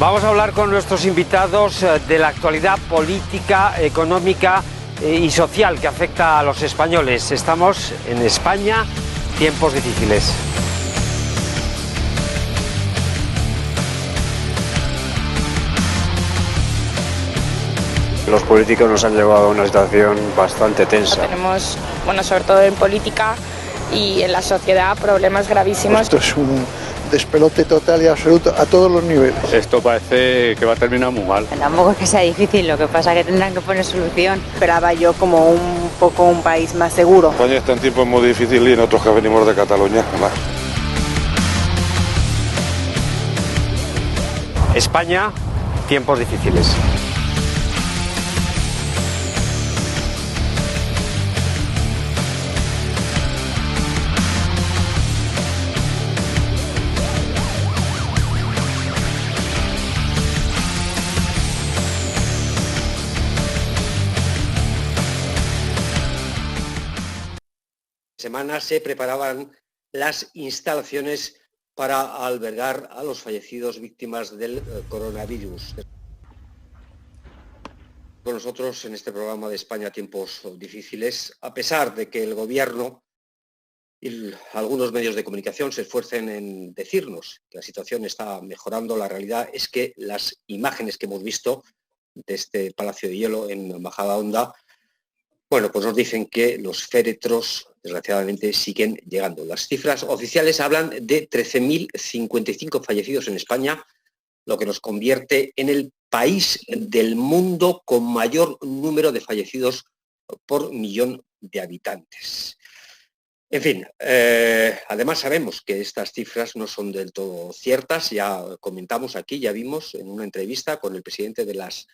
Vamos a hablar con nuestros invitados de la actualidad política, económica y social que afecta a los españoles. Estamos en España, tiempos difíciles. Los políticos nos han llevado a una situación bastante tensa. Tenemos, sobre todo en política y en la sociedad, problemas gravísimos. Esto es un despelote total y absoluto a todos los niveles. Esto parece que va a terminar muy mal. Tampoco es que sea difícil, lo que pasa es que tendrán que poner solución. Esperaba yo como un poco un país más seguro. España está en tiempos muy difíciles y nosotros que venimos de Cataluña, más. España, tiempos difíciles. Semana se preparaban las instalaciones para albergar a los fallecidos víctimas del coronavirus. Con nosotros en este programa de España Tiempos Difíciles, a pesar de que el gobierno y algunos medios de comunicación se esfuercen en decirnos que la situación está mejorando, la realidad es que las imágenes que hemos visto de este Palacio de Hielo en Majadahonda, bueno, pues nos dicen que los féretros, desgraciadamente, siguen llegando. Las cifras oficiales hablan de 13.055 fallecidos en España, lo que nos convierte en el país del mundo con mayor número de fallecidos por millón de habitantes. En fin, además sabemos que estas cifras no son del todo ciertas. Ya comentamos aquí, ya vimos en una entrevista con el presidente de las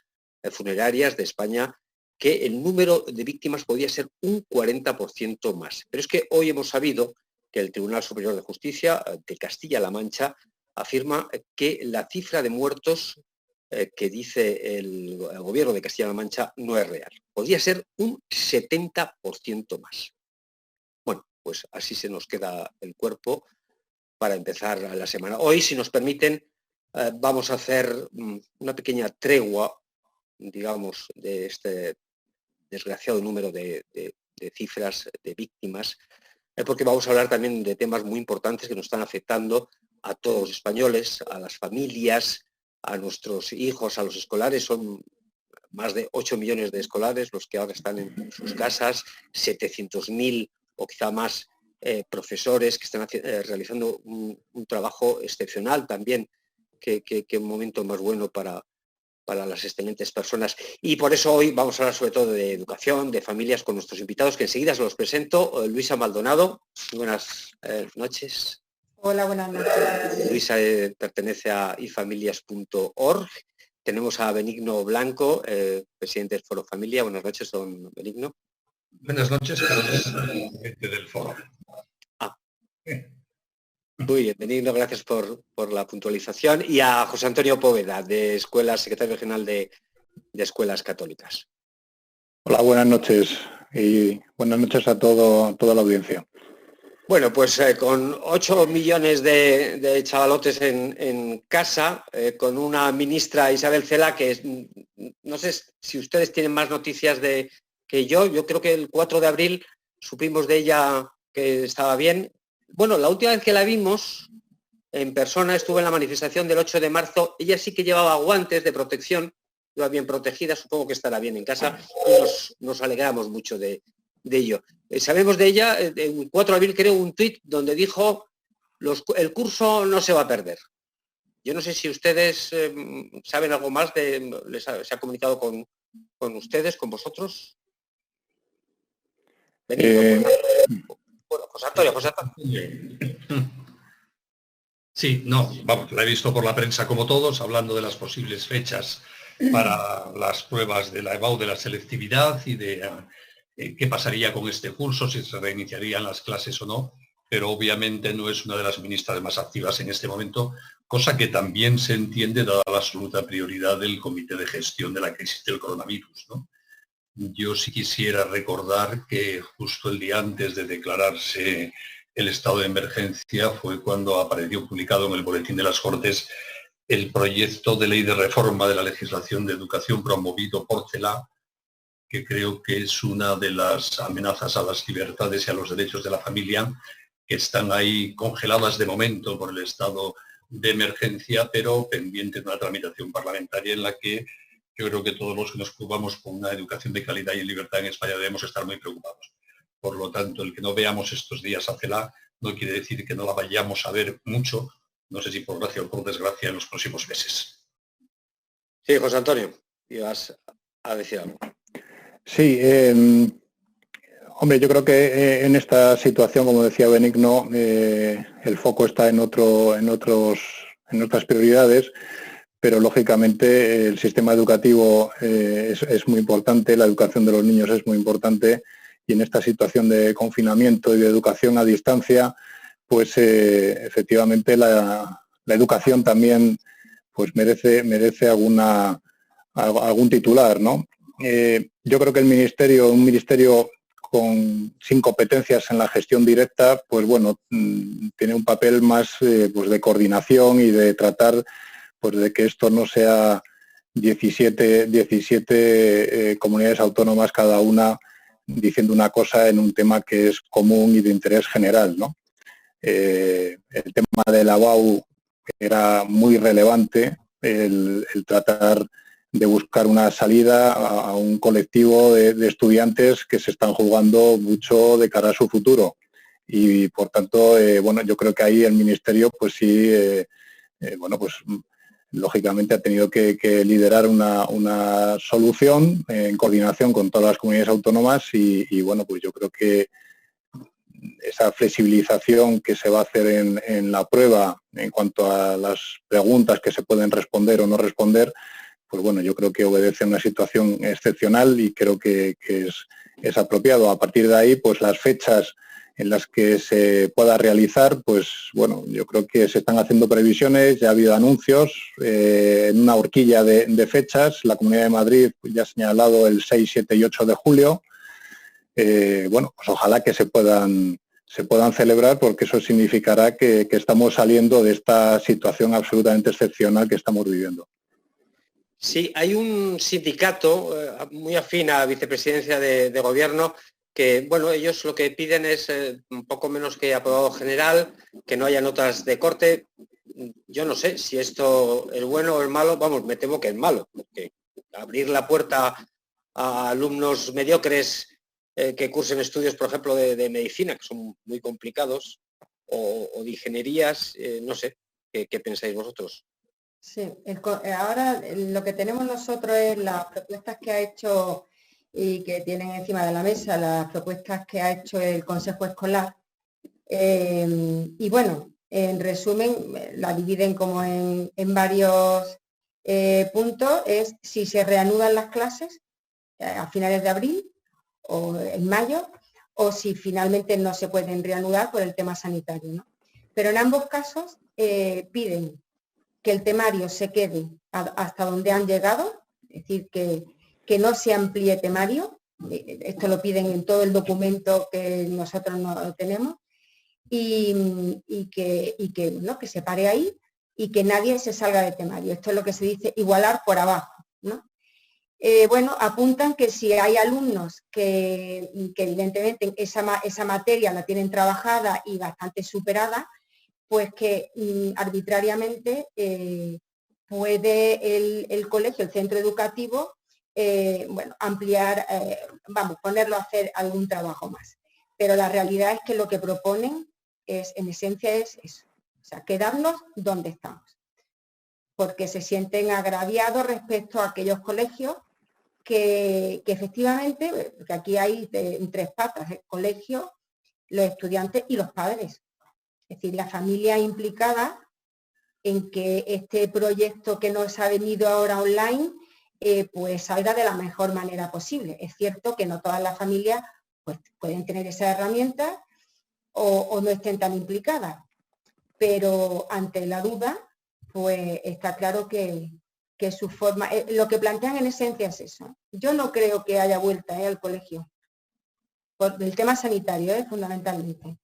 funerarias de España que el número de víctimas podía ser un 40% más. Pero es que hoy hemos sabido que el Tribunal Superior de Justicia de Castilla-La Mancha afirma que la cifra de muertos que dice el gobierno de Castilla-La Mancha no es real. Podría ser un 70% más. Bueno, pues así se nos queda el cuerpo para empezar la semana. Hoy, si nos permiten, vamos a hacer una pequeña tregua, digamos, de este desgraciado número de cifras de víctimas, porque vamos a hablar también de temas muy importantes que nos están afectando a todos los españoles, a las familias, a nuestros hijos, a los escolares. Son más de 8 millones de escolares los que ahora están en sus casas, 700.000 o quizá más profesores que están realizando un trabajo excepcional también. Qué momento más bueno para las excelentes personas. Y por eso hoy vamos a hablar sobre todo de educación, de familias, con nuestros invitados, que enseguida se los presento. Luisa Maldonado, buenas noches. Hola, buenas noches. Luisa pertenece a ifamilias.org. Tenemos a Benigno Blanco, presidente del Foro Familia. Buenas noches, don Benigno. Buenas noches, presidente del Foro. Muy bien, Benigno, gracias por la puntualización. Y a José Antonio Poveda, de Escuelas, secretario regional de Escuelas Católicas. Hola, buenas noches y buenas noches a toda la audiencia. Bueno, pues con 8 millones de chavalotes en casa, con una ministra, Isabel Celaá, que no sé si ustedes tienen más noticias que yo creo que el 4 de abril supimos de ella que estaba bien. Bueno, la última vez que la vimos en persona, estuvo en la manifestación del 8 de marzo, ella sí que llevaba guantes de protección, iba bien protegida, supongo que estará bien en casa, y nos alegramos mucho de ello. Sabemos de ella, el 4 de abril creo, un tuit donde dijo, el curso no se va a perder. Yo no sé si ustedes saben algo más, se ha comunicado con ustedes, con vosotros. Bueno, José Antonio. Sí, no, vamos, la he visto por la prensa como todos, hablando de las posibles fechas para las pruebas de la EBAU, de la selectividad y de qué pasaría con este curso, si se reiniciarían las clases o no, pero obviamente no es una de las ministras más activas en este momento, cosa que también se entiende dada la absoluta prioridad del Comité de Gestión de la Crisis del Coronavirus, ¿no? Yo sí quisiera recordar que justo el día antes de declararse el estado de emergencia fue cuando apareció publicado en el Boletín de las Cortes el proyecto de ley de reforma de la legislación de educación promovido por CELA, que creo que es una de las amenazas a las libertades y a los derechos de la familia, que están ahí congeladas de momento por el estado de emergencia, pero pendiente de una tramitación parlamentaria en la que yo creo que todos los que nos preocupamos por una educación de calidad y en libertad en España debemos estar muy preocupados. Por lo tanto, el que no veamos estos días a CELA no quiere decir que no la vayamos a ver mucho, no sé si por gracia o por desgracia, en los próximos meses. Sí, José Antonio, ibas a decir algo. Sí, hombre, yo creo que en esta situación, como decía Benigno, el foco está en otras prioridades, pero lógicamente el sistema educativo es muy importante, la educación de los niños es muy importante, y en esta situación de confinamiento y de educación a distancia, pues efectivamente la educación también pues merece algún titular, ¿no? Yo creo que un ministerio sin competencias en la gestión directa, pues bueno, tiene un papel más pues de coordinación y de tratar pues de que esto no sea 17 comunidades autónomas cada una diciendo una cosa en un tema que es común y de interés general, ¿no? El tema de la BAU era muy relevante, el tratar de buscar una salida a un colectivo de estudiantes que se están jugando mucho de cara a su futuro. Y por tanto, bueno, yo creo que ahí el Ministerio, pues sí, bueno, pues lógicamente ha tenido que liderar una solución en coordinación con todas las comunidades autónomas y bueno, pues yo creo que esa flexibilización que se va a hacer en la prueba en cuanto a las preguntas que se pueden responder o no responder, pues bueno, yo creo que obedece a una situación excepcional y creo que es apropiado. A partir de ahí, pues las fechas en las que se pueda realizar, pues bueno, yo creo que se están haciendo previsiones, ya ha habido anuncios en una horquilla de fechas. La Comunidad de Madrid ya ha señalado el 6, 7 y 8 de julio. Bueno, pues ojalá que se puedan celebrar, porque eso significará que estamos saliendo de esta situación absolutamente excepcional que estamos viviendo. Sí, hay un sindicato muy afín a vicepresidencia de gobierno que, bueno, ellos lo que piden es un poco menos que aprobado general, que no haya notas de corte. Yo no sé si esto es bueno o es malo, vamos, me temo que es malo, porque abrir la puerta a alumnos mediocres que cursen estudios, por ejemplo, de medicina, que son muy complicados, o de ingenierías, no sé, ¿qué pensáis vosotros? Sí, ahora lo que tenemos nosotros es las propuestas que ha hecho y que tienen encima de la mesa, las propuestas que ha hecho el Consejo Escolar. Y bueno, en resumen, la dividen como en varios puntos, es si se reanudan las clases a finales de abril o en mayo, o si finalmente no se pueden reanudar por el tema sanitario, ¿no? Pero en ambos casos piden que el temario se quede hasta donde han llegado, es decir, que no se amplíe temario. Esto lo piden en todo el documento que nosotros no tenemos, y que se pare ahí y que nadie se salga de temario. Esto es lo que se dice igualar por abajo, ¿no? Bueno, apuntan que si hay alumnos que evidentemente esa materia la tienen trabajada y bastante superada, pues que arbitrariamente puede el colegio, el centro educativo, bueno, ampliar, vamos, ponerlo a hacer algún trabajo más. Pero la realidad es que lo que proponen en esencia es eso, o sea, quedarnos donde estamos, porque se sienten agraviados respecto a aquellos colegios que efectivamente, porque aquí hay tres patas, el colegio, los estudiantes y los padres. Es decir, la familia implicada en que este proyecto que nos ha venido ahora online, pues salga de la mejor manera posible. Es cierto que no todas las familias pues, pueden tener esa herramienta o no estén tan implicadas, pero ante la duda, pues está claro que su forma, lo que plantean en esencia es eso. Yo no creo que haya vuelta al colegio, por el tema sanitario, fundamentalmente.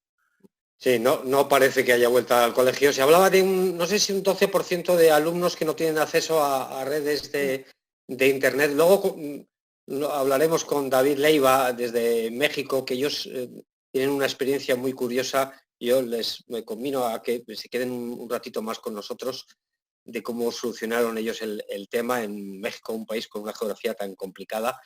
Sí, no parece que haya vuelta al colegio. Se hablaba de no sé si un 12% de alumnos que no tienen acceso a redes de Internet. Luego hablaremos con David Leiva desde México, que ellos tienen una experiencia muy curiosa. Yo me convino a que se queden un ratito más con nosotros de cómo solucionaron ellos el tema en México, un país con una geografía tan complicada.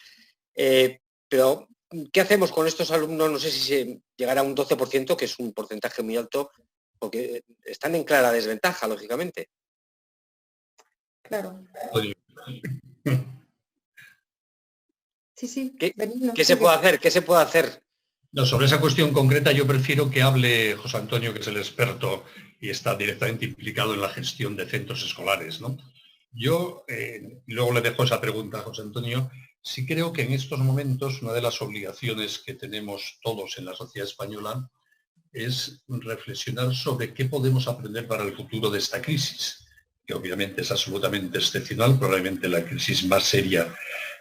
Pero ¿qué hacemos con estos alumnos? No sé si se llegará a un 12%, que es un porcentaje muy alto, porque están en clara desventaja, lógicamente. Claro. Sí. ¿Qué se puede hacer? ¿Qué se puede hacer? No, sobre esa cuestión concreta yo prefiero que hable José Antonio, que es el experto y está directamente implicado en la gestión de centros escolares, ¿no? Yo, luego le dejo esa pregunta a José Antonio, sí creo que en estos momentos una de las obligaciones que tenemos todos en la sociedad española es reflexionar sobre qué podemos aprender para el futuro de esta crisis, que obviamente es absolutamente excepcional, probablemente la crisis más seria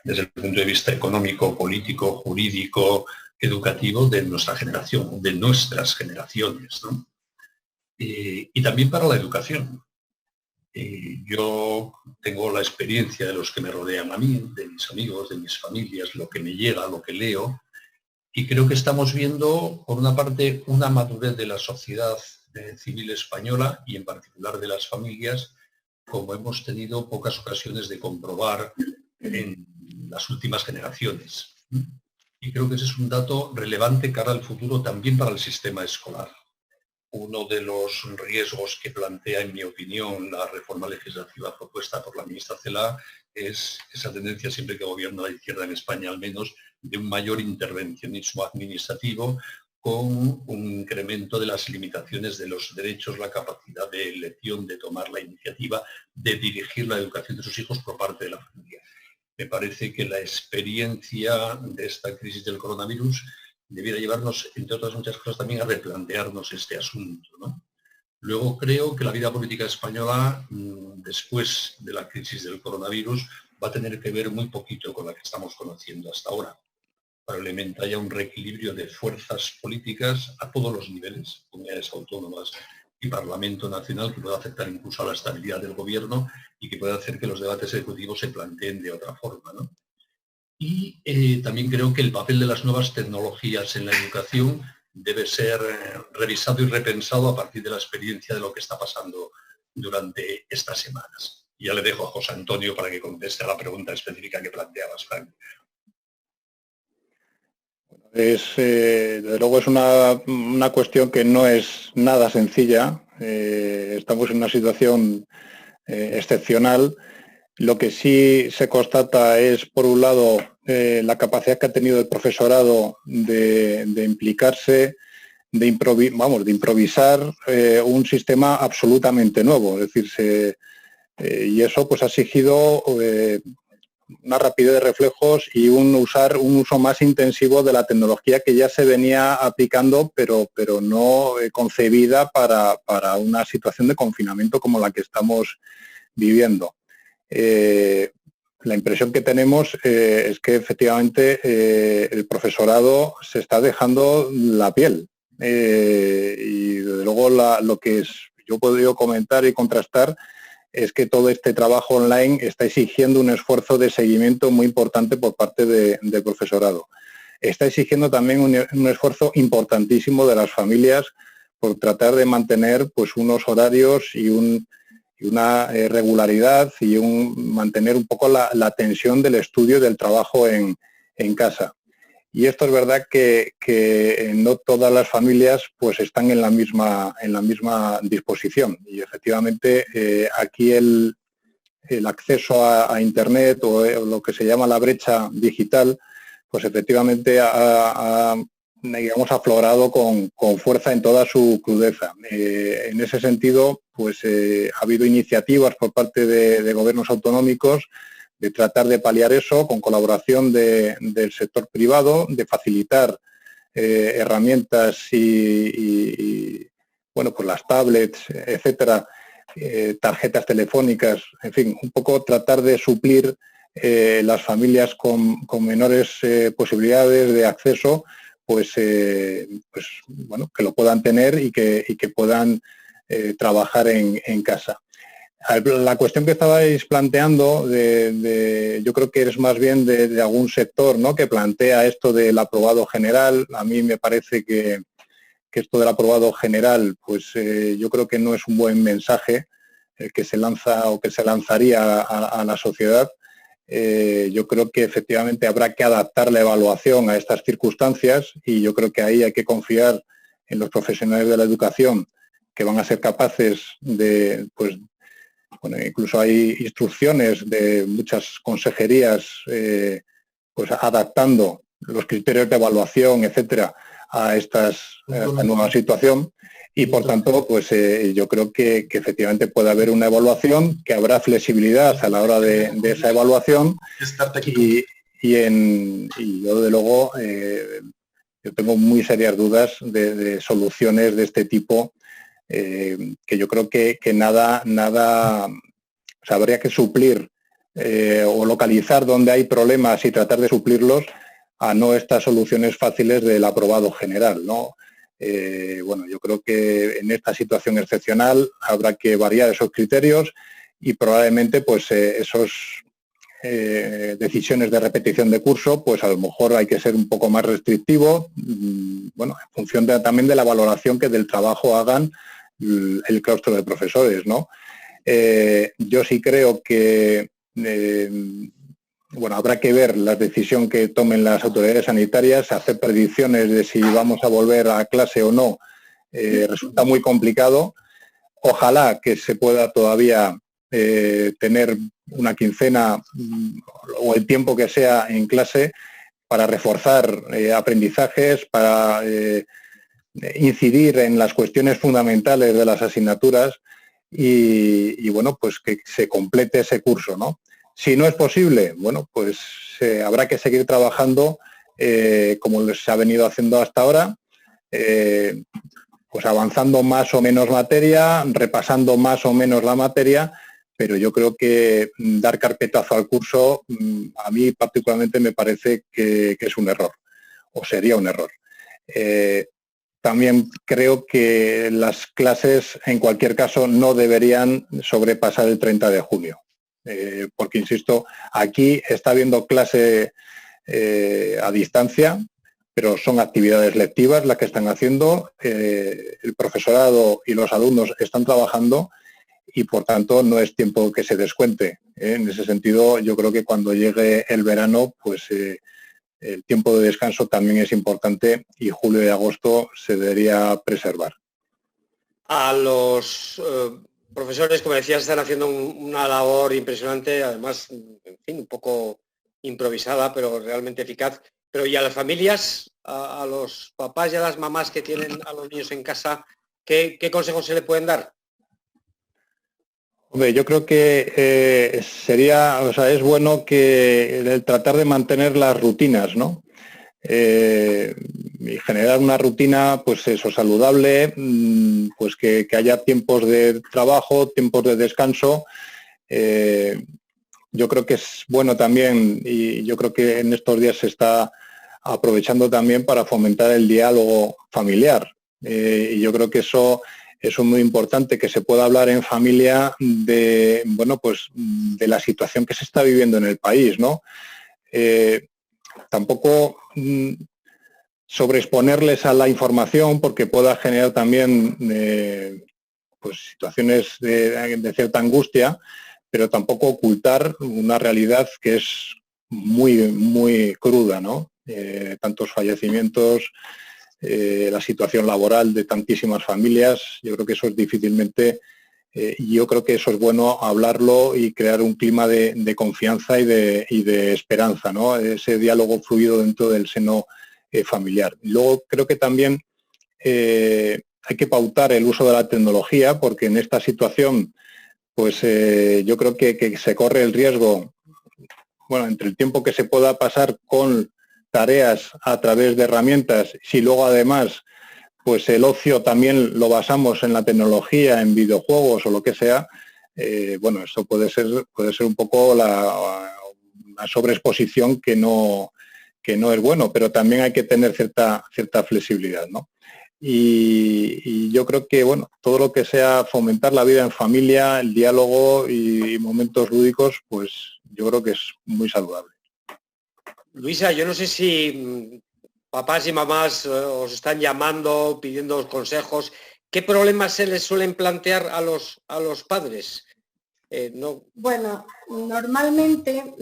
desde el punto de vista económico, político, jurídico, educativo de nuestra generación, de nuestras generaciones, ¿no? Y también para la educación. Yo tengo la experiencia de los que me rodean a mí, de mis amigos, de mis familias, lo que me llega, lo que leo, y creo que estamos viendo, por una parte, una madurez de la sociedad civil española y en particular de las familias, como hemos tenido pocas ocasiones de comprobar en las últimas generaciones. Y creo que ese es un dato relevante cara al futuro también para el sistema escolar. Uno de los riesgos que plantea, en mi opinión, la reforma legislativa propuesta por la ministra Celaá es esa tendencia, siempre que gobierna la izquierda en España al menos, de un mayor intervencionismo administrativo con un incremento de las limitaciones de los derechos, la capacidad de elección, de tomar la iniciativa, de dirigir la educación de sus hijos por parte de la familia. Me parece que la experiencia de esta crisis del coronavirus debiera llevarnos, entre otras muchas cosas, también a replantearnos este asunto, ¿no? Luego creo que la vida política española, después de la crisis del coronavirus, va a tener que ver muy poquito con la que estamos conociendo hasta ahora. Probablemente haya un reequilibrio de fuerzas políticas a todos los niveles, comunidades autónomas y Parlamento Nacional, que pueda afectar incluso a la estabilidad del gobierno y que pueda hacer que los debates ejecutivos se planteen de otra forma, ¿no? Y también creo que el papel de las nuevas tecnologías en la educación debe ser revisado y repensado a partir de la experiencia de lo que está pasando durante estas semanas. Y ya le dejo a José Antonio para que conteste a la pregunta específica que planteabas, Frank. Desde luego es una cuestión que no es nada sencilla. Estamos en una situación excepcional. Lo que sí se constata es, por un lado, la capacidad que ha tenido el profesorado de implicarse, de improvisar un sistema absolutamente nuevo. Es decir, y eso pues ha exigido una rapidez de reflejos y un uso más intensivo de la tecnología que ya se venía aplicando, pero no concebida para una situación de confinamiento como la que estamos viviendo. La impresión que tenemos es que efectivamente el profesorado se está dejando la piel y desde luego lo que yo he podido comentar y contrastar es que todo este trabajo online está exigiendo un esfuerzo de seguimiento muy importante por parte del profesorado. Está exigiendo también un esfuerzo importantísimo de las familias por tratar de mantener pues unos horarios y una regularidad y mantener un poco la tensión del estudio y del trabajo en casa. Y esto es verdad que no todas las familias pues están en la misma disposición. Y efectivamente aquí el acceso a Internet o lo que se llama la brecha digital, pues efectivamente ha aflorado con fuerza en toda su crudeza. En ese sentido, pues ha habido iniciativas por parte de gobiernos autonómicos de tratar de paliar eso con colaboración del sector privado, de facilitar herramientas y bueno, pues las tablets, etcétera, tarjetas telefónicas, en fin, un poco tratar de suplir las familias con menores posibilidades de acceso, pues bueno, que lo puedan tener y que puedan trabajar en casa. La cuestión que estabais planteando, yo creo que es más bien de algún sector, ¿no?, que plantea esto del aprobado general. A mí me parece que esto del aprobado general, pues yo creo que no es un buen mensaje que se lanza o que se lanzaría a la sociedad. Yo creo que efectivamente habrá que adaptar la evaluación a estas circunstancias y yo creo que ahí hay que confiar en los profesionales de la educación que van a ser capaces de, pues, bueno, incluso hay instrucciones de muchas consejerías pues adaptando los criterios de evaluación, etcétera, a esta nueva situación y por tanto pues yo creo que efectivamente puede haber una evaluación, que habrá flexibilidad a la hora de esa evaluación y yo de luego yo tengo muy serias dudas de soluciones de este tipo que yo creo que nada o sea, habría que suplir o localizar donde hay problemas y tratar de suplirlos a no estas soluciones fáciles del aprobado general, ¿no? Bueno, yo creo que en esta situación excepcional habrá que variar esos criterios y probablemente pues esos decisiones de repetición de curso, pues a lo mejor hay que ser un poco más restrictivo, bueno, en función también de la valoración que del trabajo hagan el claustro de profesores, ¿no? Yo sí creo que bueno, habrá que ver la decisión que tomen las autoridades sanitarias. Hacer predicciones de si vamos a volver a clase o no resulta muy complicado. Ojalá que se pueda todavía tener una quincena o el tiempo que sea en clase para reforzar aprendizajes, para incidir en las cuestiones fundamentales de las asignaturas y bueno, pues que se complete ese curso, ¿no? Si no es posible, bueno, pues habrá que seguir trabajando como se ha venido haciendo hasta ahora, pues avanzando más o menos materia, repasando más o menos la materia, pero yo creo que dar carpetazo al curso a mí particularmente me parece que es un error, o sería un error. También creo que las clases, en cualquier caso, no deberían sobrepasar el 30 de junio. Porque, insisto, aquí está habiendo clase a distancia, pero son actividades lectivas las que están haciendo, el profesorado y los alumnos están trabajando y, por tanto, no es tiempo que se descuente. En ese sentido, yo creo que cuando llegue el verano, pues el tiempo de descanso también es importante y julio y agosto se debería preservar. A los profesores, como decías, están haciendo una labor impresionante, además, en fin, un poco improvisada, pero realmente eficaz. Pero ¿y a las familias, a los papás y a las mamás que tienen a los niños en casa, qué consejos se le pueden dar? Hombre, yo creo que sería, o sea, es bueno que el tratar de mantener las rutinas, ¿no? Y generar una rutina, pues eso, saludable, pues que haya tiempos de trabajo, tiempos de descanso. Yo creo que es bueno también, y yo creo que en estos días se está aprovechando también para fomentar el diálogo familiar. Y yo creo que eso es muy importante, que se pueda hablar en familia de, bueno, pues de la situación que se está viviendo en el país, ¿no? Tampoco sobreexponerles a la información porque pueda generar también pues situaciones de cierta angustia, pero tampoco ocultar una realidad que es muy cruda, ¿no? Tantos fallecimientos, la situación laboral de tantísimas familias, yo creo que eso es difícilmente, yo creo que eso es bueno hablarlo y crear un clima de confianza y de esperanza, ¿no? Ese diálogo fluido dentro del seno familiar. Luego creo que también hay que pautar el uso de la tecnología, porque en esta situación, pues yo creo que se corre el riesgo, bueno, entre el tiempo que se pueda pasar con tareas a través de herramientas, si luego además pues el ocio también lo basamos en la tecnología, en videojuegos o lo que sea, bueno, eso puede ser un poco una sobreexposición que no no es bueno, pero también hay que tener cierta flexibilidad, ¿no? Y yo creo que, bueno, todo lo que sea fomentar la vida en familia, el diálogo y momentos lúdicos, pues yo creo que es muy saludable. Luisa, yo no sé si papás y mamás os están llamando, pidiendo consejos. ¿Qué problemas se les suelen plantear a los padres? No. Bueno, normalmente,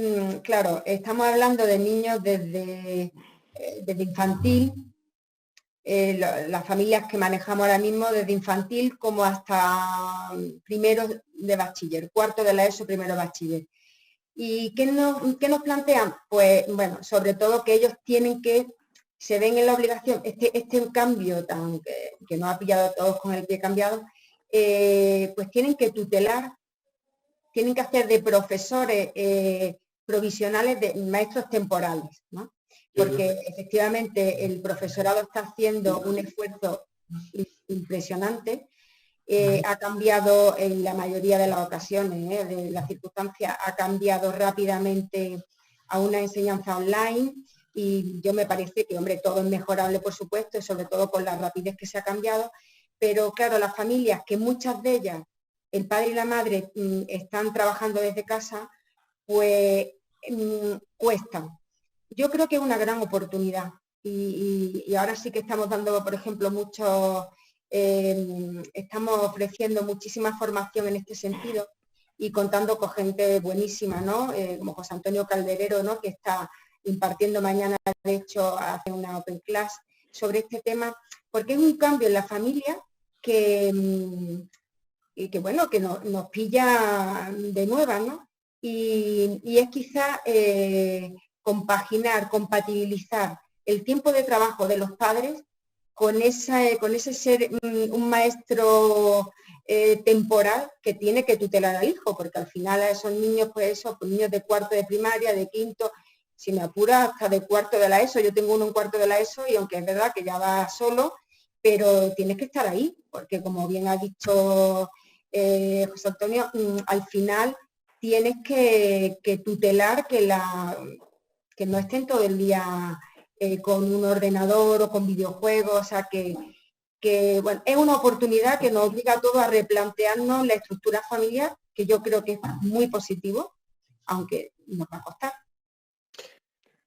claro, estamos hablando de niños desde infantil, las familias que manejamos ahora mismo desde infantil como hasta primero de bachiller, cuarto de la ESO, primero de bachiller. ¿Y qué nos plantean? Pues bueno, sobre todo que ellos tienen que, se ven en la obligación, este cambio que nos ha pillado a todos con el pie cambiado, pues tienen que tutelar, tienen que hacer de profesores provisionales, de maestros temporales, ¿no? Porque efectivamente el profesorado está haciendo un esfuerzo impresionante. Ha cambiado en la mayoría de las ocasiones, de las circunstancias, ha cambiado rápidamente a una enseñanza online y yo me parece que, hombre, todo es mejorable, por supuesto, sobre todo con la rapidez que se ha cambiado, pero claro, las familias, que muchas de ellas, el padre y la madre están trabajando desde casa, pues cuestan. Yo creo que es una gran oportunidad y ahora sí que estamos dando, por ejemplo, estamos ofreciendo muchísima formación en este sentido y contando con gente buenísima, ¿no? Como José Antonio Calderero, ¿no? Que está impartiendo mañana, de hecho, hace una open class sobre este tema, porque es un cambio en la familia que bueno, que nos pilla de nueva, ¿no? Y es quizá compatibilizar el tiempo de trabajo de los padres con ese ser un maestro temporal que tiene que tutelar al hijo, porque al final a esos niños, pues niños de cuarto de primaria, de quinto, si me apura hasta de cuarto de la ESO, yo tengo uno en cuarto de la ESO y aunque es verdad que ya va solo, pero tienes que estar ahí, porque como bien ha dicho José Antonio, al final tienes que tutelar que no estén todo el día con un ordenador o con videojuegos, o sea que bueno, es una oportunidad que nos obliga a todos a replantearnos la estructura familiar, que yo creo que es muy positivo, aunque nos va a costar.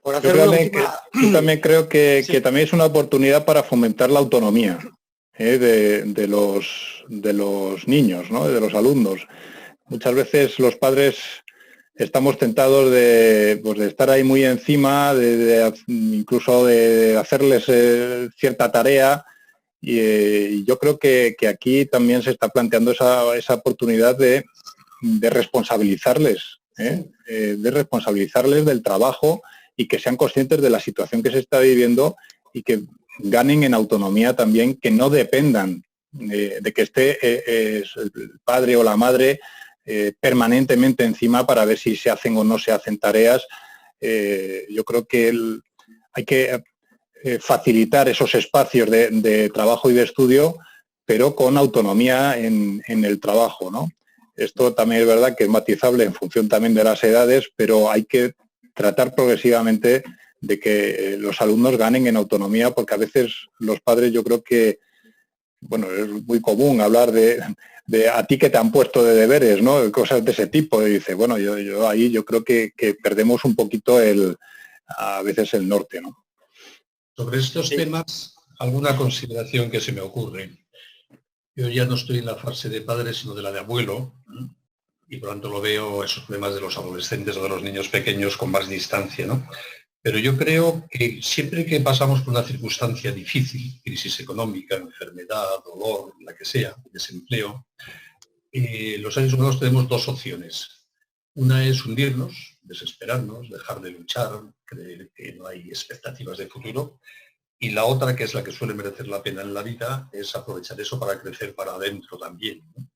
Yo también creo que también es una oportunidad para fomentar la autonomía de los niños, ¿no? De los alumnos. Muchas veces los padres estamos tentados de estar ahí muy encima, incluso de hacerles cierta tarea y yo creo que aquí también se está planteando esa oportunidad de responsabilizarles, de responsabilizarles del trabajo y que sean conscientes de la situación que se está viviendo y que ganen en autonomía también, que no dependan de que esté el padre o la madre permanentemente encima para ver si se hacen o no se hacen tareas. Yo creo que hay que facilitar esos espacios de trabajo y de estudio, pero con autonomía en el trabajo, ¿no? Esto también es verdad que es matizable en función también de las edades, pero hay que tratar progresivamente de que los alumnos ganen en autonomía, porque a veces los padres, yo creo que, bueno, es muy común hablar de a ti que te han puesto de deberes, ¿no? Cosas de ese tipo. Y dice, bueno, yo ahí yo creo que perdemos un poquito a veces el norte, ¿no? Sobre estos temas, alguna consideración que se me ocurre. Yo ya no estoy en la fase de padre, sino de la de abuelo, y por lo tanto lo veo esos problemas de los adolescentes o de los niños pequeños con más distancia, ¿no? Pero yo creo que siempre que pasamos por una circunstancia difícil, crisis económica, enfermedad, dolor, la que sea, desempleo, los seres humanos tenemos dos opciones. Una es hundirnos, desesperarnos, dejar de luchar, creer que no hay expectativas de futuro. Y la otra, que es la que suele merecer la pena en la vida, es aprovechar eso para crecer para adentro también, ¿no?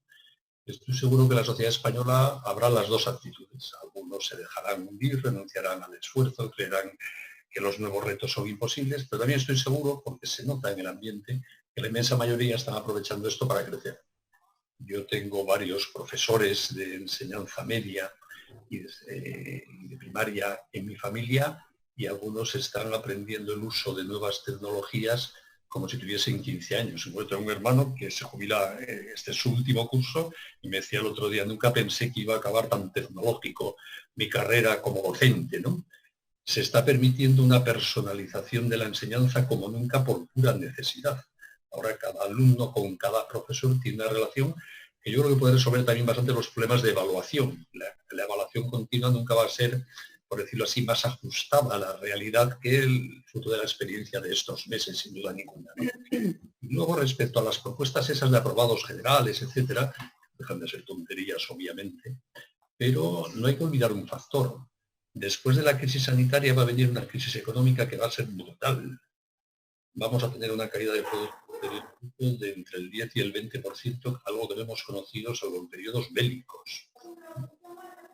Estoy seguro que en la sociedad española habrá las dos actitudes. Algunos se dejarán hundir, renunciarán al esfuerzo, creerán que los nuevos retos son imposibles, pero también estoy seguro, porque se nota en el ambiente, que la inmensa mayoría están aprovechando esto para crecer. Yo tengo varios profesores de enseñanza media y de primaria en mi familia y algunos están aprendiendo el uso de nuevas tecnologías como si tuviesen 15 años. Encuentro un hermano que se jubila, este es su último curso, y me decía el otro día, nunca pensé que iba a acabar tan tecnológico mi carrera como docente, ¿no? Se está permitiendo una personalización de la enseñanza como nunca por pura necesidad. Ahora cada alumno con cada profesor tiene una relación que yo creo que puede resolver también bastante los problemas de evaluación. La evaluación continua nunca va a ser, por decirlo así, más ajustada a la realidad que el fruto de la experiencia de estos meses, sin duda ninguna, ¿no? Y luego, respecto a las propuestas esas de aprobados generales, etcétera, dejan de ser tonterías, obviamente, pero no hay que olvidar un factor. Después de la crisis sanitaria va a venir una crisis económica que va a ser brutal. Vamos a tener una caída de producto de entre el 10 y el 20%, algo que no hemos conocido salvo en periodos bélicos.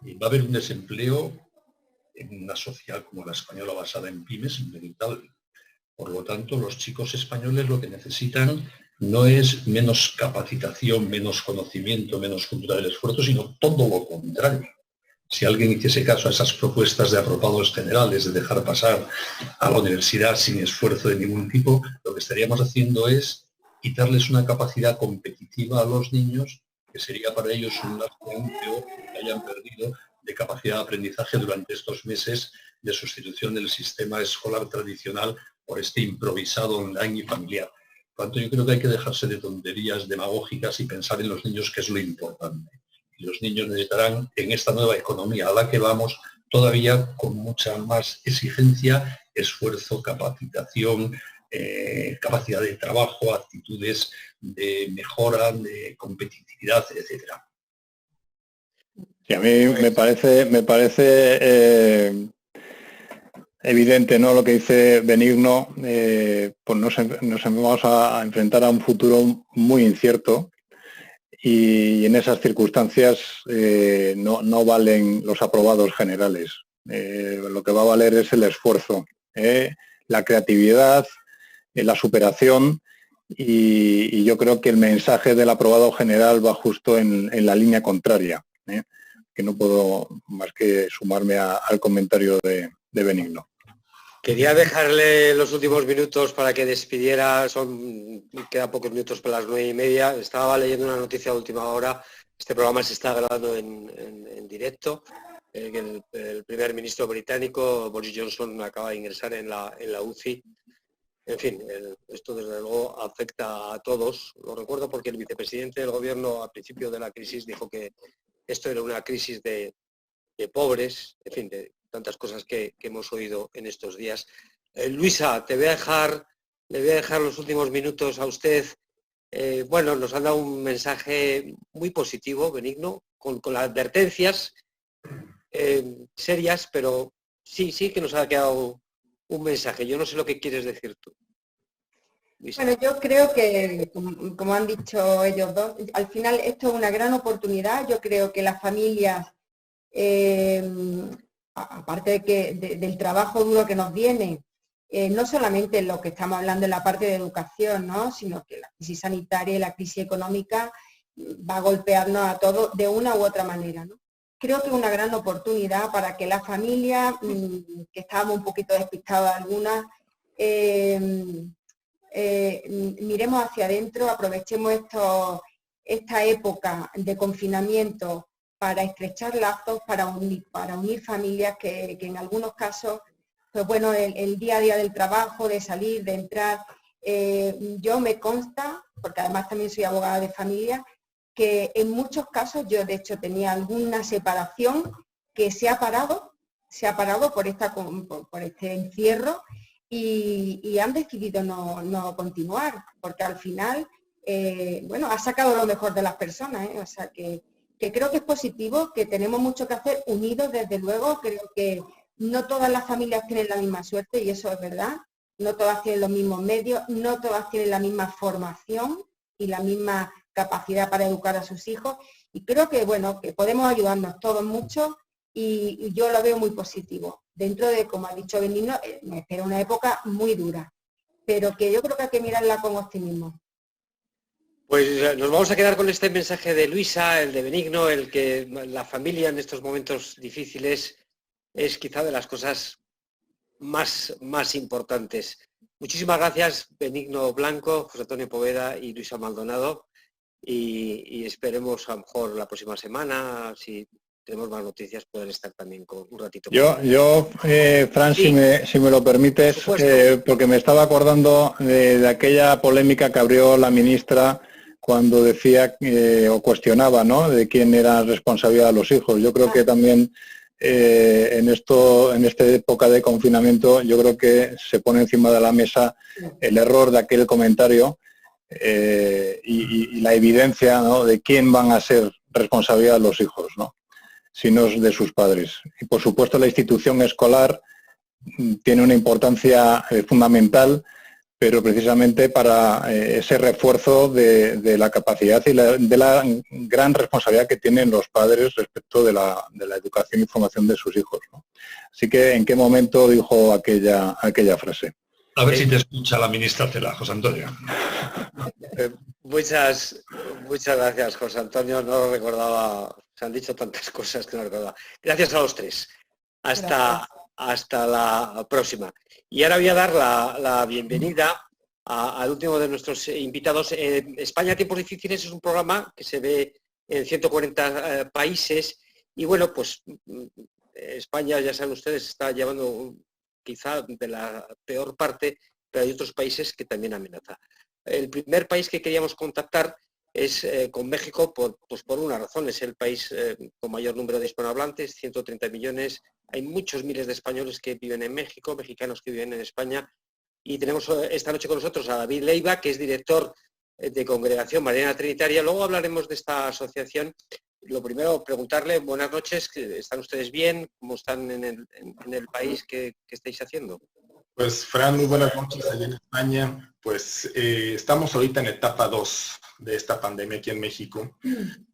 Y va a haber un desempleo en una sociedad como la española basada en pymes brutal. Por lo tanto, los chicos españoles lo que necesitan no es menos capacitación, menos conocimiento, menos cultura del esfuerzo, sino todo lo contrario. Si alguien hiciese caso a esas propuestas de aprobados generales, de dejar pasar a la universidad sin esfuerzo de ningún tipo, lo que estaríamos haciendo es quitarles una capacidad competitiva a los niños, que sería para ellos un lastre peor que hayan perdido de capacidad de aprendizaje durante estos meses de sustitución del sistema escolar tradicional por este improvisado online y familiar. Por tanto, yo creo que hay que dejarse de tonterías demagógicas y pensar en los niños, que es lo importante. Y los niños necesitarán, en esta nueva economía a la que vamos, todavía con mucha más exigencia, esfuerzo, capacitación, capacidad de trabajo, actitudes de mejora, de competitividad, etcétera. Sí, a mí me parece evidente, ¿no?, lo que dice Benigno. Pues nos vamos a enfrentar a un futuro muy incierto. Y en esas circunstancias no valen los aprobados generales. Lo que va a valer es el esfuerzo, la creatividad, la superación, y yo creo que el mensaje del aprobado general va justo en la línea contraria, que no puedo más que sumarme al comentario de Benigno. Quería dejarle los últimos minutos para que despidiera, quedan pocos minutos para las 9:30. Estaba leyendo una noticia de última hora, este programa se está grabando en directo, que el primer ministro británico, Boris Johnson, acaba de ingresar en la UCI. En fin, esto desde luego afecta a todos. Lo recuerdo porque el vicepresidente del gobierno al principio de la crisis dijo que esto era una crisis de pobres, en fin, de tantas cosas que hemos oído en estos días. Luisa, le voy a dejar los últimos minutos a usted. Bueno, nos han dado un mensaje muy positivo, Benigno, con las advertencias serias, pero sí que nos ha quedado un mensaje. Yo no sé lo que quieres decir tú, Luisa. Bueno, yo creo que, como han dicho ellos dos, al final esto es una gran oportunidad. Yo creo que las familias, aparte del trabajo duro que nos viene, no solamente lo que estamos hablando en la parte de educación, ¿no?, sino que la crisis sanitaria y la crisis económica va a golpearnos a todos de una u otra manera, ¿no? Creo que es una gran oportunidad para que las familias, que estábamos un poquito despistadas algunas, miremos hacia adentro, aprovechemos esta época de confinamiento para estrechar lazos, para unir familias que en algunos casos, pues bueno, el día a día del trabajo, de salir, de entrar, yo me consta, porque además también soy abogada de familia, que en muchos casos yo de hecho tenía alguna separación que se ha parado por este encierro y han decidido no continuar, porque al final, bueno, ha sacado lo mejor de las personas, o sea que creo que es positivo, que tenemos mucho que hacer unidos, desde luego. Creo que no todas las familias tienen la misma suerte, y eso es verdad, no todas tienen los mismos medios, no todas tienen la misma formación y la misma capacidad para educar a sus hijos, y creo que, bueno, que podemos ayudarnos todos mucho, y yo lo veo muy positivo. Dentro de, como ha dicho Benigno, me espera una época muy dura, pero que yo creo que hay que mirarla con optimismo. Pues nos vamos a quedar con este mensaje de Luisa, el de Benigno, el que la familia en estos momentos difíciles es quizá de las cosas más importantes. Muchísimas gracias, Benigno Blanco, José Antonio Poveda y Luisa Maldonado, y esperemos a lo mejor la próxima semana, si tenemos más noticias, poder estar también con un ratito. Fran, sí. si me lo permites, porque me estaba acordando de aquella polémica que abrió la ministra cuando decía o cuestionaba, ¿no?, de quién era responsabilidad de los hijos. Yo creo que también en esta época de confinamiento, yo creo que se pone encima de la mesa el error de aquel comentario y la evidencia, ¿no?, de quién van a ser responsabilidad de los hijos, ¿no?, sino de sus padres. Y por supuesto la institución escolar tiene una importancia fundamental, pero precisamente para ese refuerzo de la capacidad y de la gran responsabilidad que tienen los padres respecto de la educación y formación de sus hijos, ¿no? Así que, ¿en qué momento dijo aquella frase? A ver si te escucha la ministra Cela, José Antonio. Muchas gracias, José Antonio. No lo recordaba, se han dicho tantas cosas que no recordaba. Gracias a los tres. Hasta la próxima. Y ahora voy a dar la bienvenida al último de nuestros invitados. España Tiempos Difíciles es un programa que se ve en 140 países y bueno, pues España, ya saben ustedes, está llevando quizá de la peor parte, pero hay otros países que también amenaza. El primer país que queríamos contactar es con México por una razón. Es el país con mayor número de hispanohablantes, 130 millones. Hay muchos miles de españoles que viven en México, mexicanos que viven en España. Y tenemos esta noche con nosotros a David Leiva, que es director de Congregación Mariana Trinitaria. Luego hablaremos de esta asociación. Lo primero, preguntarle, buenas noches, ¿están ustedes bien? ¿Cómo están en el país? ¿Qué estáis haciendo? Pues, Fran, muy buenas noches allá en España. Pues estamos ahorita en etapa 2 de esta pandemia aquí en México.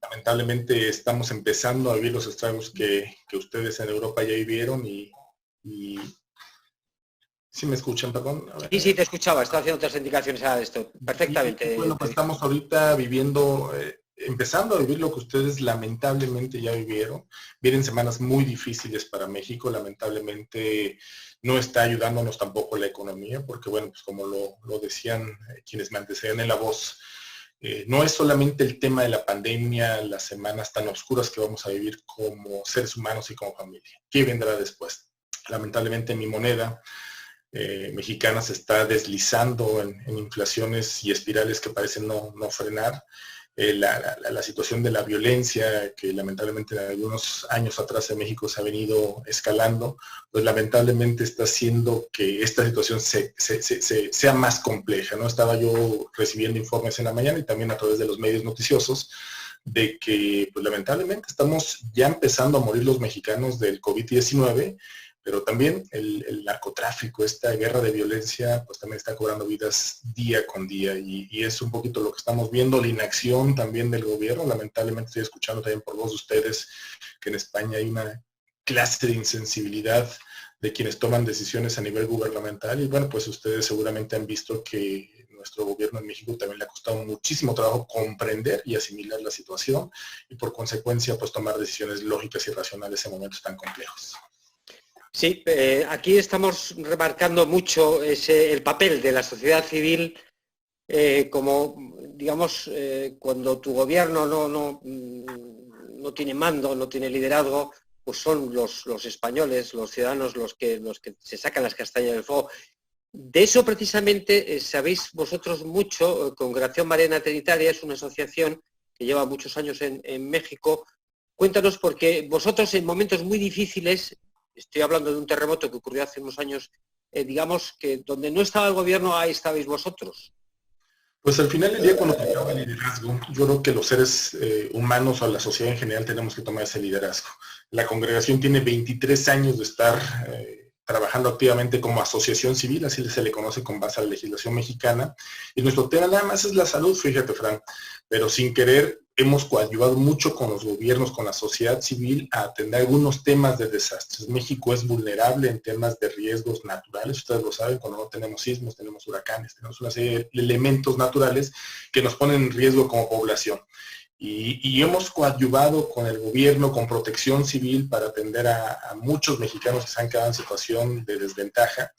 Lamentablemente estamos empezando a vivir los estragos que ustedes en Europa ya vivieron y... ¿Sí me escuchan, perdón? Sí, te escuchaba, estaba haciendo otras indicaciones a esto, perfectamente. Bueno, pues estamos ahorita viviendo, empezando a vivir lo que ustedes lamentablemente ya vivieron. Vienen semanas muy difíciles para México, lamentablemente no está ayudándonos tampoco la economía, porque bueno, pues como lo decían quienes me antecedían en la voz, no es solamente el tema de la pandemia, las semanas tan oscuras que vamos a vivir como seres humanos y como familia. ¿Qué vendrá después? Lamentablemente mi moneda mexicana se está deslizando en inflaciones y espirales que parecen no frenar. La situación de la violencia que lamentablemente en algunos años atrás en México se ha venido escalando, pues lamentablemente está haciendo que esta situación sea más compleja, ¿no? Estaba yo recibiendo informes en la mañana y también a través de los medios noticiosos de que pues lamentablemente estamos ya empezando a morir los mexicanos del COVID-19, pero también el narcotráfico, esta guerra de violencia, pues también está cobrando vidas día con día y es un poquito lo que estamos viendo, la inacción también del gobierno. Lamentablemente estoy escuchando también por voz de ustedes que en España hay una clase de insensibilidad de quienes toman decisiones a nivel gubernamental y bueno, pues ustedes seguramente han visto que nuestro gobierno en México también le ha costado muchísimo trabajo comprender y asimilar la situación y por consecuencia pues tomar decisiones lógicas y racionales en momentos tan complejos. Sí, aquí estamos remarcando mucho el papel de la sociedad civil como, digamos, cuando tu gobierno no tiene mando, no tiene liderazgo, pues son los españoles, los ciudadanos, los que se sacan las castañas del fuego. De eso precisamente sabéis vosotros mucho. Congregación Mariana Trinitaria es una asociación que lleva muchos años en México. Cuéntanos, porque vosotros en momentos muy difíciles, estoy hablando de un terremoto que ocurrió hace unos años, digamos que donde no estaba el gobierno, ahí estabais vosotros. Pues al final del día, cuando tocaba el liderazgo, yo creo que los seres humanos o la sociedad en general tenemos que tomar ese liderazgo. La congregación tiene 23 años de estar trabajando activamente como asociación civil, así se le conoce con base a la legislación mexicana, y nuestro tema nada más es la salud, fíjate, Fran, pero sin querer hemos coadyuvado mucho con los gobiernos, con la sociedad civil a atender algunos temas de desastres. México es vulnerable en temas de riesgos naturales, ustedes lo saben, cuando no tenemos sismos, tenemos huracanes, tenemos una serie de elementos naturales que nos ponen en riesgo como población. Y hemos coadyuvado con el gobierno, con Protección Civil para atender a muchos mexicanos que se han quedado en situación de desventaja.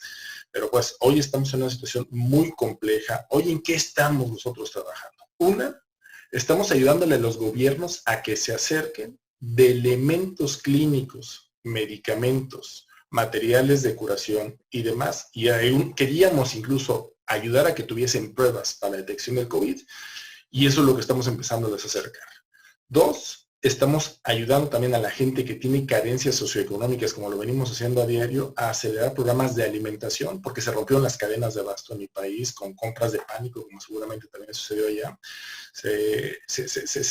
Pero pues hoy estamos en una situación muy compleja. Hoy, ¿en qué estamos nosotros trabajando? Una, estamos ayudándole a los gobiernos a que se acerquen de elementos clínicos, medicamentos, materiales de curación y demás. Y queríamos incluso ayudar a que tuviesen pruebas para la detección del COVID. Y eso es lo que estamos empezando a desacercar. Dos, estamos ayudando también a la gente que tiene carencias socioeconómicas, como lo venimos haciendo a diario, a acelerar programas de alimentación, porque se rompieron las cadenas de abasto en mi país con compras de pánico, como seguramente también sucedió allá. Se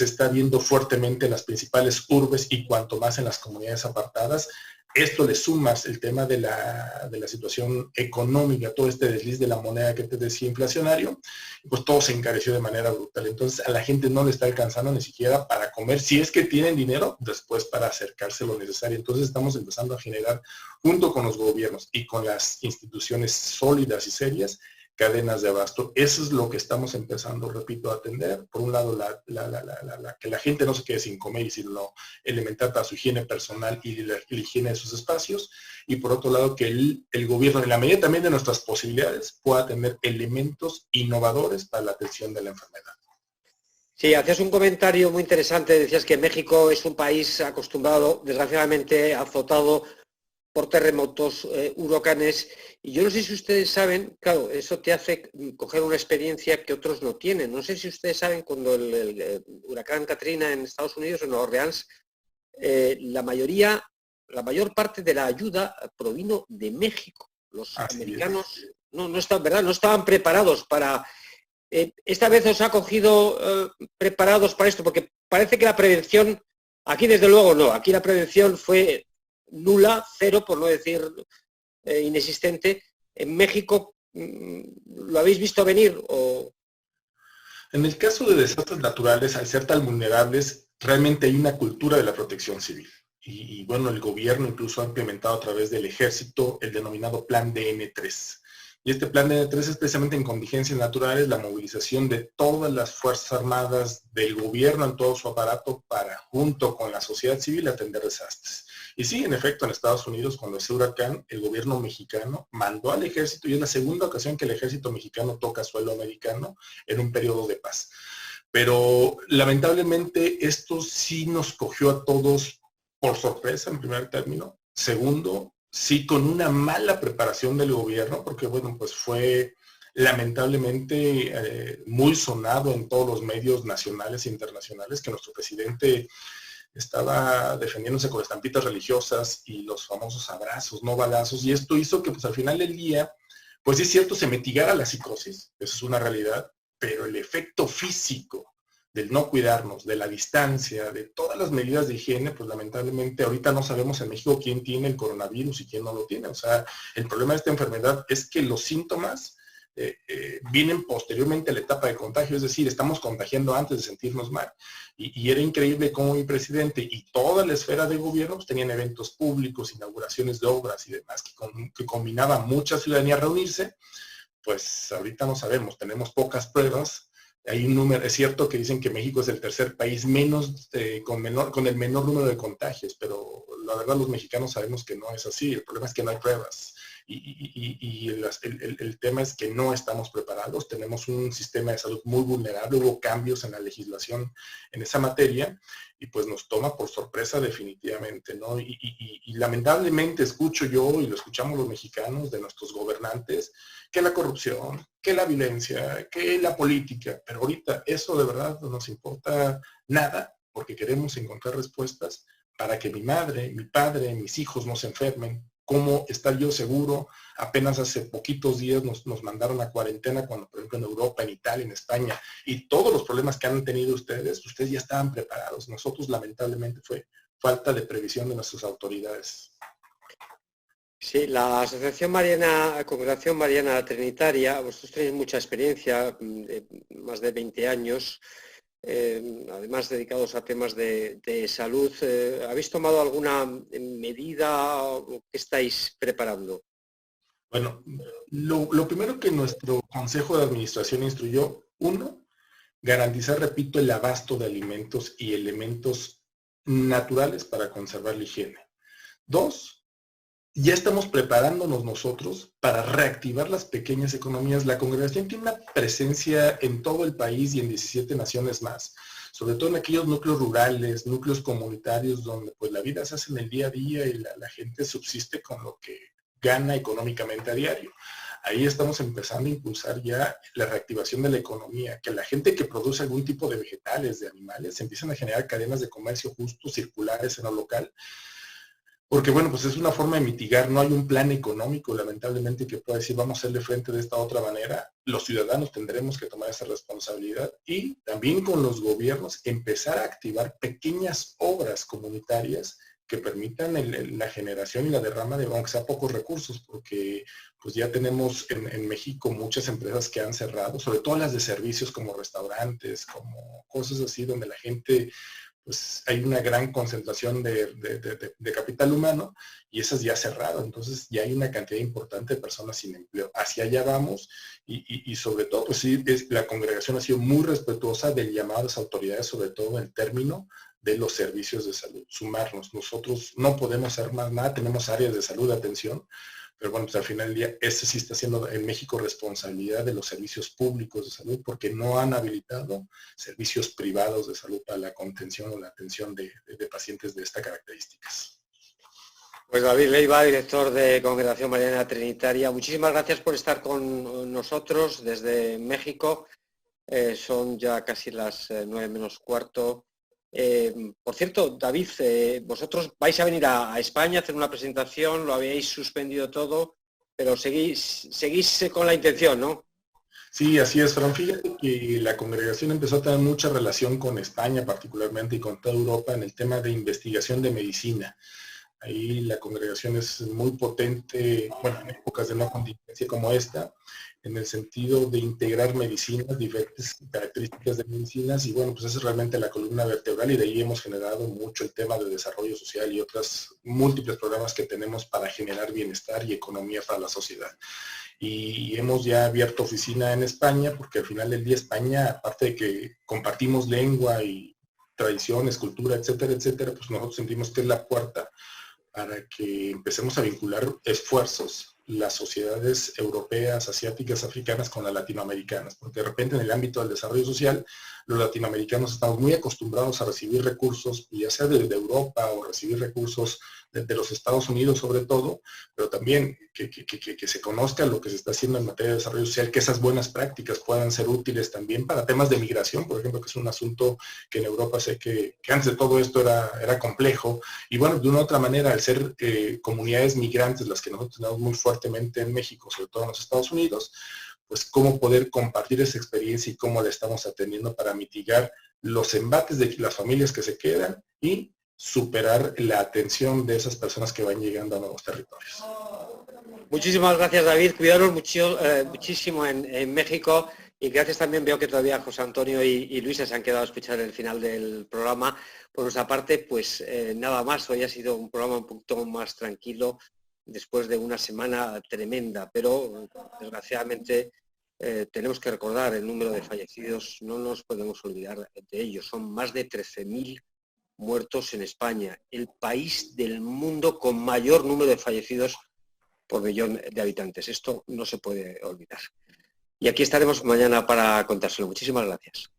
está viendo fuertemente en las principales urbes y cuanto más en las comunidades apartadas. Esto le sumas el tema de la situación económica, todo este desliz de la moneda que te decía inflacionario, pues todo se encareció de manera brutal. Entonces a la gente no le está alcanzando ni siquiera para comer, si es que tienen dinero, después para acercarse lo necesario. Entonces estamos empezando a generar, junto con los gobiernos y con las instituciones sólidas y serias, cadenas de abasto. Eso es lo que estamos empezando, repito, a atender. Por un lado, que la gente no se quede sin comer y sin lo elemental para su higiene personal y la higiene de sus espacios. Y por otro lado, que el gobierno, en la medida también de nuestras posibilidades, pueda tener elementos innovadores para la atención de la enfermedad. Sí, hacías un comentario muy interesante. Decías que México es un país acostumbrado, desgraciadamente azotado por terremotos, huracanes, y yo no sé si ustedes saben, claro, eso te hace coger una experiencia que otros no tienen. No sé si ustedes saben, cuando el huracán Katrina en Estados Unidos, en Nueva Orleans, la mayor parte de la ayuda provino de México. Los americanos no estaban preparados para... esta vez os ha cogido preparados para esto, porque parece que la prevención, aquí desde luego no, aquí la prevención fue nula, cero, por no decir inexistente. ¿En México lo habéis visto venir? En el caso de desastres naturales, al ser tan vulnerables, realmente hay una cultura de la protección civil. Y bueno, el gobierno incluso ha implementado a través del ejército el denominado Plan DN3. Y este Plan DN3 es precisamente en contingencias naturales la movilización de todas las Fuerzas Armadas del gobierno en todo su aparato para, junto con la sociedad civil, atender desastres. Y sí, en efecto, en Estados Unidos, cuando ese huracán, el gobierno mexicano mandó al ejército, y es la segunda ocasión que el ejército mexicano toca suelo americano en un periodo de paz. Pero lamentablemente esto sí nos cogió a todos por sorpresa, en primer término. Segundo, sí con una mala preparación del gobierno, porque bueno, pues fue lamentablemente muy sonado en todos los medios nacionales e internacionales que nuestro presidente estaba defendiéndose con estampitas religiosas y los famosos abrazos, no balazos, y esto hizo que pues al final del día, pues sí es cierto, se mitigara la psicosis, eso es una realidad, pero el efecto físico del no cuidarnos, de la distancia, de todas las medidas de higiene, pues lamentablemente ahorita no sabemos en México quién tiene el coronavirus y quién no lo tiene. O sea, el problema de esta enfermedad es que los síntomas vienen posteriormente a la etapa de contagio, es decir, estamos contagiando antes de sentirnos mal. Y era increíble cómo mi presidente y toda la esfera de gobierno pues, tenían eventos públicos, inauguraciones de obras y demás, que combinaba mucha ciudadanía a reunirse. Pues ahorita no sabemos, tenemos pocas pruebas. Hay un número, es cierto que dicen que México es el tercer país con el menor número de contagios, pero la verdad los mexicanos sabemos que no es así. El problema es que no hay pruebas. Y el tema es que no estamos preparados, tenemos un sistema de salud muy vulnerable, hubo cambios en la legislación en esa materia y pues nos toma por sorpresa definitivamente, ¿no? Y lamentablemente escucho yo y lo escuchamos los mexicanos de nuestros gobernantes, que la corrupción, que la violencia, que la política, pero ahorita eso de verdad no nos importa nada porque queremos encontrar respuestas para que mi madre, mi padre, mis hijos no se enfermen. ¿Cómo estar yo seguro? Apenas hace poquitos días nos mandaron a cuarentena cuando, por ejemplo, en Europa, en Italia, en España, y todos los problemas que han tenido ustedes ya estaban preparados. Nosotros, lamentablemente, fue falta de previsión de nuestras autoridades. Sí, la Asociación Mariana, Congregación Mariana Trinitaria, vosotros tenéis mucha experiencia, más de 20 años, además dedicados a temas de salud. ¿Habéis tomado alguna medida que estáis preparando? Bueno, lo primero que nuestro Consejo de Administración instruyó, uno, garantizar, repito, el abasto de alimentos y elementos naturales para conservar la higiene. 2, ya estamos preparándonos nosotros para reactivar las pequeñas economías. La congregación tiene una presencia en todo el país y en 17 naciones más, sobre todo en aquellos núcleos rurales, núcleos comunitarios, donde pues la vida se hace en el día a día y la gente subsiste con lo que gana económicamente a diario. Ahí estamos empezando a impulsar ya la reactivación de la economía, que la gente que produce algún tipo de vegetales, de animales, empiezan a generar cadenas de comercio justos, circulares en lo local. Porque bueno, pues es una forma de mitigar, no hay un plan económico lamentablemente que pueda decir vamos a hacerle frente de esta otra manera. Los ciudadanos tendremos que tomar esa responsabilidad y también con los gobiernos empezar a activar pequeñas obras comunitarias que permitan la generación y la derrama de, aunque sea pocos recursos, porque pues ya tenemos en México muchas empresas que han cerrado, sobre todo las de servicios como restaurantes, como cosas así donde la gente, pues hay una gran concentración de capital humano y esas ya cerraron, entonces ya hay una cantidad importante de personas sin empleo. Hacia allá vamos y sobre todo, pues sí, la congregación ha sido muy respetuosa del llamado a las autoridades, sobre todo en el término de los servicios de salud, sumarnos. Nosotros no podemos hacer más nada, tenemos áreas de salud, de atención, pero bueno, pues al final del día, este sí está siendo en México responsabilidad de los servicios públicos de salud, porque no han habilitado servicios privados de salud para la contención o la atención de pacientes de estas características. Pues David Leiva, director de Congregación Mariana Trinitaria, muchísimas gracias por estar con nosotros desde México. Son ya casi las 9 menos cuarto. Por cierto, David, vosotros vais a venir a España a hacer una presentación, lo habéis suspendido todo, pero seguís con la intención, ¿no? Sí, así es, Fran. Fíjate que la congregación empezó a tener mucha relación con España particularmente y con toda Europa en el tema de investigación de medicina. Ahí la congregación es muy potente, bueno, en épocas de no contingencia como esta, en el sentido de integrar medicinas, diferentes características de medicinas, y bueno, pues esa es realmente la columna vertebral, y de ahí hemos generado mucho el tema de desarrollo social y otros múltiples programas que tenemos para generar bienestar y economía para la sociedad. Y hemos ya abierto oficina en España, porque al final del día España, aparte de que compartimos lengua y tradiciones, cultura, etcétera, etcétera, pues nosotros sentimos que es la puerta para que empecemos a vincular esfuerzos las sociedades europeas, asiáticas, africanas con las latinoamericanas, porque de repente en el ámbito del desarrollo social, los latinoamericanos estamos muy acostumbrados a recibir recursos, ya sea de Europa o recibir recursos de los Estados Unidos sobre todo, pero también que se conozca lo que se está haciendo en materia de desarrollo social, que esas buenas prácticas puedan ser útiles también para temas de migración, por ejemplo, que es un asunto que en Europa sé que antes de todo esto era complejo, y bueno, de una u otra manera, al ser comunidades migrantes, las que nosotros tenemos muy fuertemente en México, sobre todo en los Estados Unidos, pues cómo poder compartir esa experiencia y cómo la estamos atendiendo para mitigar los embates de las familias que se quedan y superar la atención de esas personas que van llegando a nuevos territorios. Muchísimas gracias, David. Cuidaros muchísimo en México, y gracias también. Veo que todavía José Antonio y Luisa se han quedado a escuchar el final del programa. Por nuestra parte, pues nada más. Hoy ha sido un programa un poquito más tranquilo después de una semana tremenda, pero desgraciadamente tenemos que recordar el número de fallecidos. No nos podemos olvidar de ellos. Son más de 13.000 muertos en España, el país del mundo con mayor número de fallecidos por millón de habitantes. Esto no se puede olvidar. Y aquí estaremos mañana para contárselo. Muchísimas gracias.